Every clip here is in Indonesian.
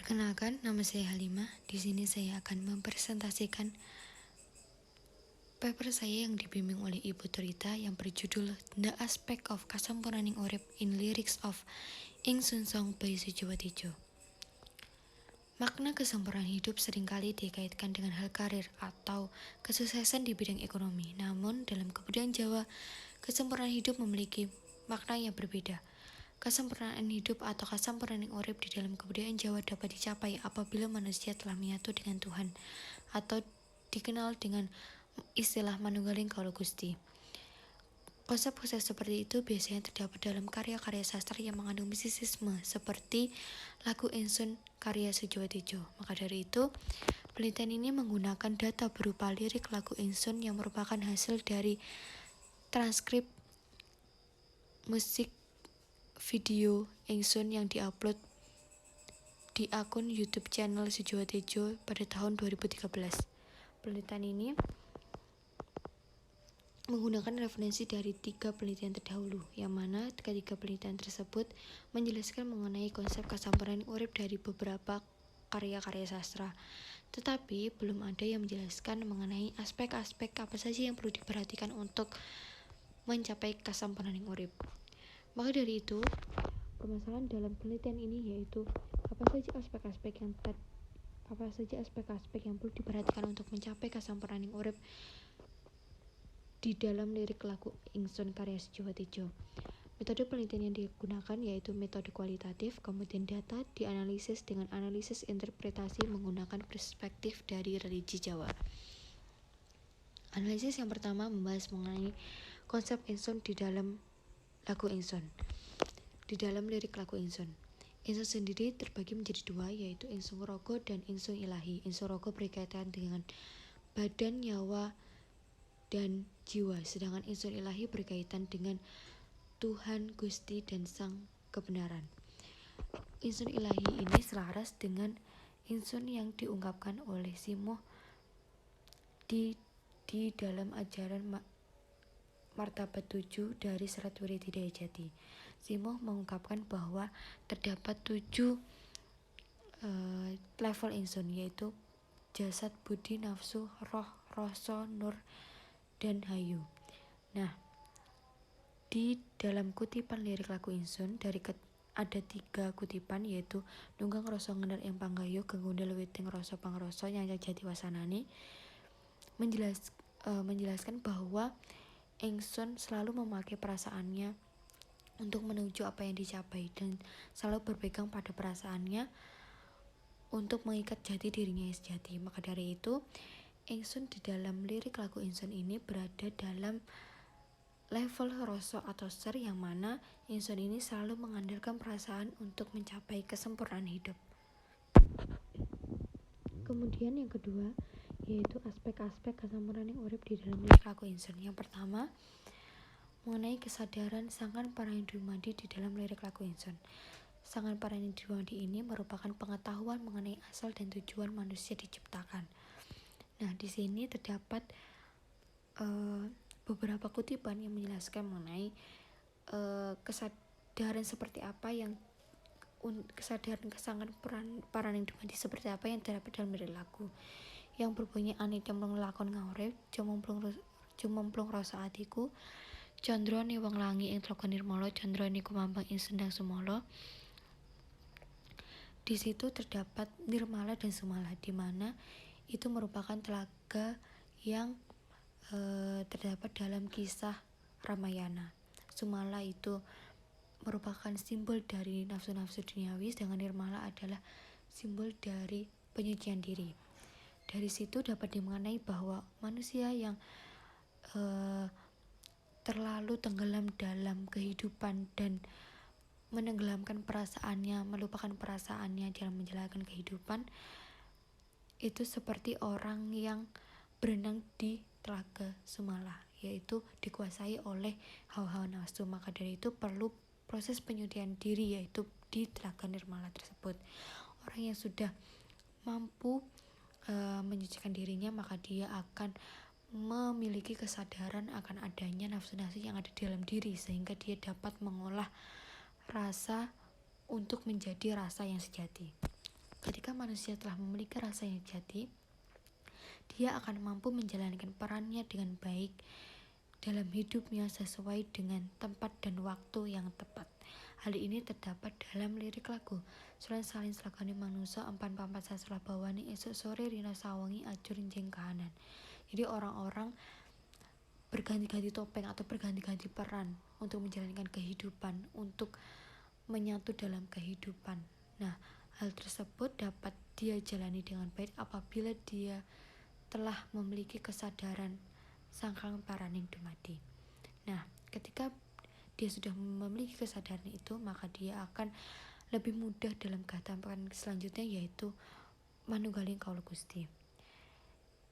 Perkenalkan, nama saya Halimah. Di sini saya akan mempresentasikan paper saya yang dibimbing oleh Ibu Turita yang berjudul The Aspect of Kasampurnaning Urip in Lyrics of Ingsun Song by Sujiwo Tejo. Makna kesempurnaan hidup seringkali dikaitkan dengan hal karir atau kesuksesan di bidang ekonomi. Namun, dalam kebudayaan Jawa, kesempurnaan hidup memiliki makna yang berbeda. Kesempurnaan hidup atau kasampurnaning urip di dalam kebudayaan Jawa dapat dicapai apabila manusia telah menyatu dengan Tuhan atau dikenal dengan istilah manunggaling kaula Gusti. Konsep-konsep seperti itu biasanya terdapat dalam karya-karya sastra yang mengandung mistisisme seperti lagu Ingsun karya Sujiwo Tejo. Maka dari itu, penelitian ini menggunakan data berupa lirik lagu Ingsun yang merupakan hasil dari transkrip musik video Ingsun yang diupload di akun YouTube channel Sujiwo Tejo pada tahun 2013. Penelitian ini menggunakan referensi dari 3 penelitian terdahulu, yang mana ketiga penelitian tersebut menjelaskan mengenai konsep kasampurnaan urip dari beberapa karya-karya sastra. Tetapi belum ada yang menjelaskan mengenai aspek-aspek apa saja yang perlu diperhatikan untuk mencapai kasampurnaan urip. Maka dari itu, permasalahan dalam penelitian ini yaitu apa saja aspek-aspek yang perlu diperhatikan untuk mencapai kasampurnaan urip di dalam lirik lagu Ingsun karya Sujiwo Tejo. Metode penelitian yang digunakan yaitu metode kualitatif, kemudian data dianalisis dengan analisis interpretasi menggunakan perspektif dari religi Jawa. Analisis yang pertama membahas mengenai konsep Ingsun di dalam lagu Ingsun. Di dalam lirik lagu Ingsun, Ingsun sendiri terbagi menjadi dua, yaitu Ingsun Rogo dan Ingsun Ilahi. Ingsun Rogo berkaitan dengan badan, nyawa, dan jiwa, sedangkan Ingsun Ilahi berkaitan dengan Tuhan, Gusti, dan Sang Kebenaran. Ingsun Ilahi ini selaras dengan Ingsun yang diungkapkan oleh Simoh di dalam ajaran Martabat 7 dari Serat Wiriti Daya Jati. Simoh mengungkapkan bahwa terdapat 7 level Ingsun, yaitu jasad, budi, nafsu, roh, rasa, nur, dan hayu. Nah, di dalam kutipan lirik lagu Ingsun ada 3 kutipan, yaitu Nunggang rasa ngendar ing panggayo gegundal witing rasa pangrasa nyanyang jati wasanane, menjelaskan bahwa Ingsun selalu memakai perasaannya untuk menuju apa yang dicapai dan selalu berpegang pada perasaannya untuk mengikat jati dirinya yang sejati. Maka dari itu, Ingsun di dalam lirik lagu Ingsun ini berada dalam level rasa atau ser, yang mana Ingsun ini selalu mengandalkan perasaan untuk mencapai kesempurnaan hidup. Kemudian yang kedua yaitu aspek-aspek kasampurnaan urip di dalam lirik lagu Ingsun. Yang pertama, mengenai kesadaran Sangan Paranging Dumadi di dalam lirik lagu Ingsun. Sangan Paranging Dumadi ini merupakan pengetahuan mengenai asal dan tujuan manusia diciptakan. Nah, di sini terdapat beberapa kutipan yang menjelaskan mengenai kesadaran seperti apa yang kesadaran Sangan Paranging Dumadi seperti apa yang terdapat dalam lirik lagu, yang berbunyi anicamplung lakon ngaurip jumemplung rasa atiku Candra ni wong langi ing tlaga nirmala, Candra ni kumambang ing sendang sumala. Di situ terdapat nirmala dan sumala, di mana itu merupakan telaga yang terdapat dalam kisah Ramayana. Sumala itu merupakan simbol dari nafsu-nafsu duniawi, sedangkan nirmala adalah simbol dari penyucian diri. Dari situ dapat dimengenai bahwa manusia yang terlalu tenggelam dalam kehidupan dan menenggelamkan perasaannya, melupakan perasaannya dalam menjalankan kehidupan, itu seperti orang yang berenang di telaga Sumala, yaitu dikuasai oleh hawa-hawa nafsu. Maka dari itu perlu proses penyucian diri, yaitu di telaga nirmala tersebut. Orang yang sudah mampu menyucikan dirinya, maka dia akan memiliki kesadaran akan adanya nafsu-nafsu yang ada di dalam diri, sehingga dia dapat mengolah rasa untuk menjadi rasa yang sejati. ketika manusia telah memiliki rasa yang jati, dia akan mampu menjalankan perannya dengan baik dalam hidupnya sesuai dengan tempat dan waktu yang tepat. Hal ini terdapat dalam lirik lagu Sulan salin selakani manusia empan pampat saselah bawani esok sore rina sawangi ajur jeng kahanan. Jadi orang-orang berganti-ganti topeng atau berganti-ganti peran untuk menjalankan kehidupan, untuk menyatu dalam kehidupan. Nah, hal tersebut dapat dia jalani dengan baik apabila dia telah memiliki kesadaran sangkang paraning dumadi. Nah, ketika dia sudah memiliki kesadaran itu, maka dia akan lebih mudah dalam tahapan selanjutnya, yaitu manunggaling kaula Gusti.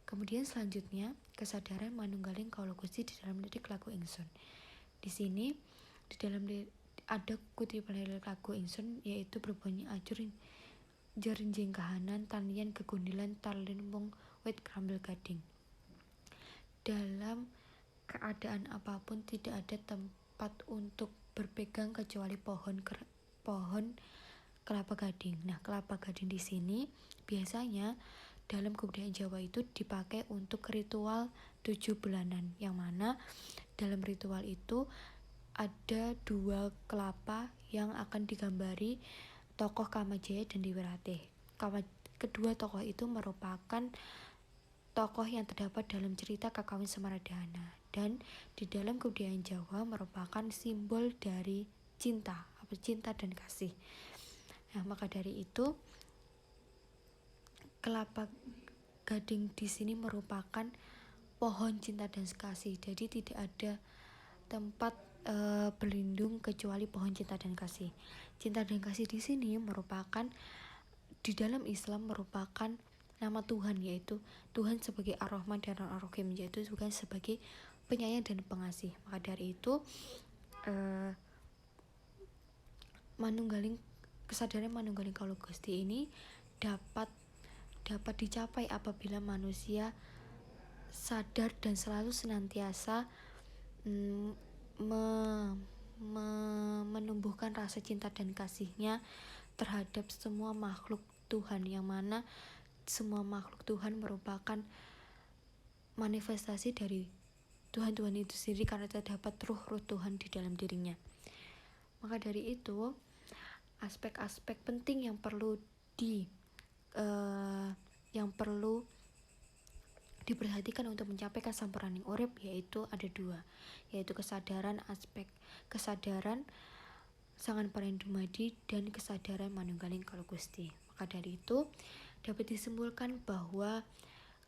Kemudian selanjutnya kesadaran manunggaling kaula Gusti di dalam lirik lagu ingsun. Di sini di dalam ada kutipan lirik lagu ingsun, yaitu berbunyi ajur jerinjing kahanan tanian kegundilan tarlin mung wit krambil gading. Dalam keadaan apapun tidak ada tempat untuk berpegang kecuali pohon kelapa gading. Nah, kelapa gading di sini biasanya dalam kebudayaan Jawa itu dipakai untuk ritual 7 bulanan, yang mana dalam ritual itu ada 2 kelapa yang akan digambari tokoh Kamajaya dan Dewi Ratih. Kedua tokoh itu merupakan tokoh yang terdapat dalam cerita Kakawin Semaradahana, dan di dalam kebudayaan Jawa merupakan simbol dari cinta dan kasih. Nah, maka dari itu kelapa gading di sini merupakan pohon cinta dan kasih. Jadi tidak ada tempat berlindung kecuali pohon cinta dan kasih. Cinta dan kasih di sini merupakan, di dalam Islam merupakan nama Tuhan, yaitu Tuhan sebagai Ar-Rahman dan Ar-Rahim, yaitu Tuhan sebagai penyayang dan pengasih. Maka dari itu kesadaran manunggaling kaula Gusti ini dapat dicapai apabila manusia sadar dan selalu senantiasa menumbuhkan rasa cinta dan kasihnya terhadap semua makhluk Tuhan, yang mana semua makhluk Tuhan merupakan manifestasi dari Tuhan itu sendiri, karena terdapat ruh Tuhan di dalam dirinya. Maka dari itu aspek-aspek penting yang perlu diperhatikan untuk mencapai kasampuraning urip yaitu ada 2, yaitu aspek kesadaran sangan paraning dumadi dan kesadaran manunggaling kaula Gusti. Maka dari itu dapat disimpulkan bahwa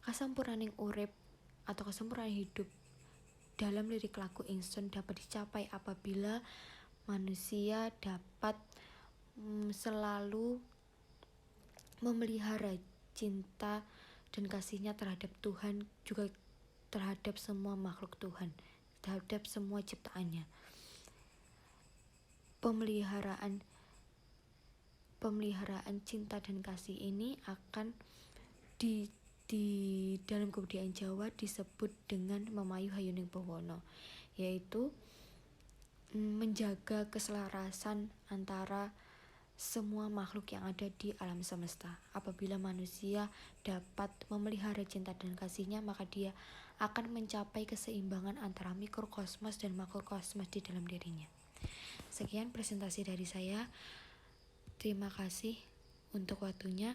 kasampuraning urip atau kasampuraning hidup dalam lirik lagu ingsun dapat dicapai apabila manusia dapat selalu memelihara cinta dan kasihnya terhadap Tuhan, juga terhadap semua makhluk Tuhan, terhadap semua ciptaannya. Pemeliharaan cinta dan kasih ini akan di dalam kebudayaan Jawa disebut dengan memayu hayuning bawana, yaitu menjaga keselarasan antara semua makhluk yang ada di alam semesta. Apabila manusia dapat memelihara cinta dan kasihnya, maka dia akan mencapai keseimbangan antara mikrokosmos dan makrokosmos di dalam dirinya. Sekian presentasi dari saya. Terima kasih untuk waktunya.